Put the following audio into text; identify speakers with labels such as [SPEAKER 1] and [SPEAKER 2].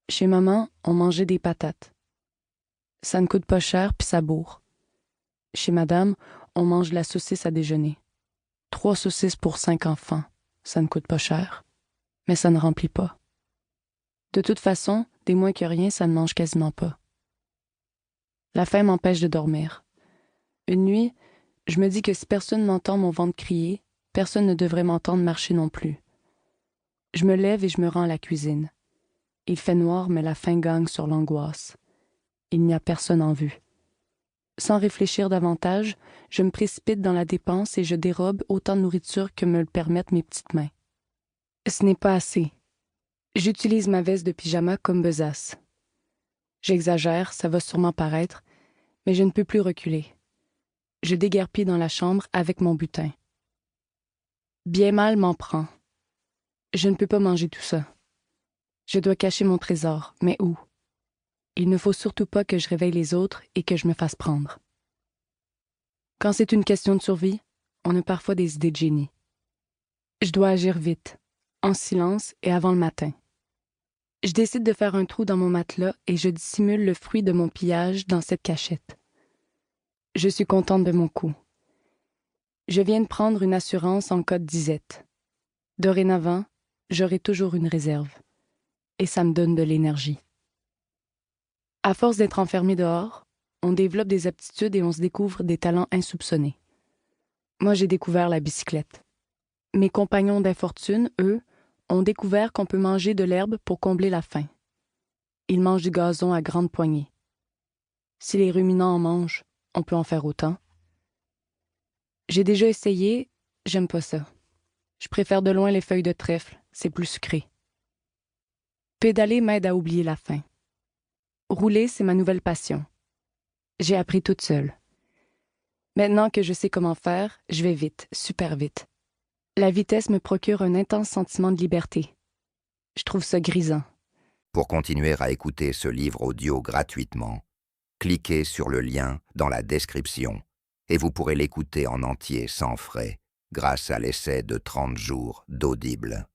[SPEAKER 1] Chez maman, on mangeait des patates. Ça ne coûte pas cher puis ça bourre. Chez madame, on mange de la saucisse à déjeuner. 3 saucisses pour 5 enfants. Ça ne coûte pas cher. Mais ça ne remplit pas. De toute façon, des moins que rien, ça ne mange quasiment pas. La faim m'empêche de dormir. Une nuit, je me dis que si personne m'entend mon ventre crier, personne ne devrait m'entendre marcher non plus. Je me lève et je me rends à la cuisine. Il fait noir, mais la faim gagne sur l'angoisse. Il n'y a personne en vue. Sans réfléchir davantage, je me précipite dans la dépense et je dérobe autant de nourriture que me le permettent mes petites mains. Ce n'est pas assez. J'utilise ma veste de pyjama comme besace. J'exagère, ça va sûrement paraître, mais je ne peux plus reculer. Je déguerpis dans la chambre avec mon butin. Bien mal m'en prend. Je ne peux pas manger tout ça. Je dois cacher mon trésor, mais où? Il ne faut surtout pas que je réveille les autres et que je me fasse prendre. Quand c'est une question de survie, on a parfois des idées de génie. Je dois agir vite, en silence et avant le matin. Je décide de faire un trou dans mon matelas et je dissimule le fruit de mon pillage dans cette cachette. Je suis contente de mon coup. Je viens de prendre une assurance en cas de disette. Dorénavant, j'aurai toujours une réserve. Et ça me donne de l'énergie. À force d'être enfermé dehors, on développe des aptitudes et on se découvre des talents insoupçonnés. Moi, j'ai découvert la bicyclette. Mes compagnons d'infortune, eux, ont découvert qu'on peut manger de l'herbe pour combler la faim. Ils mangent du gazon à grandes poignées. Si les ruminants en mangent, on peut en faire autant. J'ai déjà essayé, j'aime pas ça. Je préfère de loin les feuilles de trèfle, c'est plus sucré. Pédaler m'aide à oublier la faim. Rouler, c'est ma nouvelle passion. J'ai appris toute seule. Maintenant que je sais comment faire, je vais vite, super vite. La vitesse me procure un intense sentiment de liberté. Je trouve ça grisant.
[SPEAKER 2] Pour continuer à écouter ce livre audio gratuitement, cliquez sur le lien dans la description et vous pourrez l'écouter en entier sans frais grâce à l'essai de 30 jours d'Audible.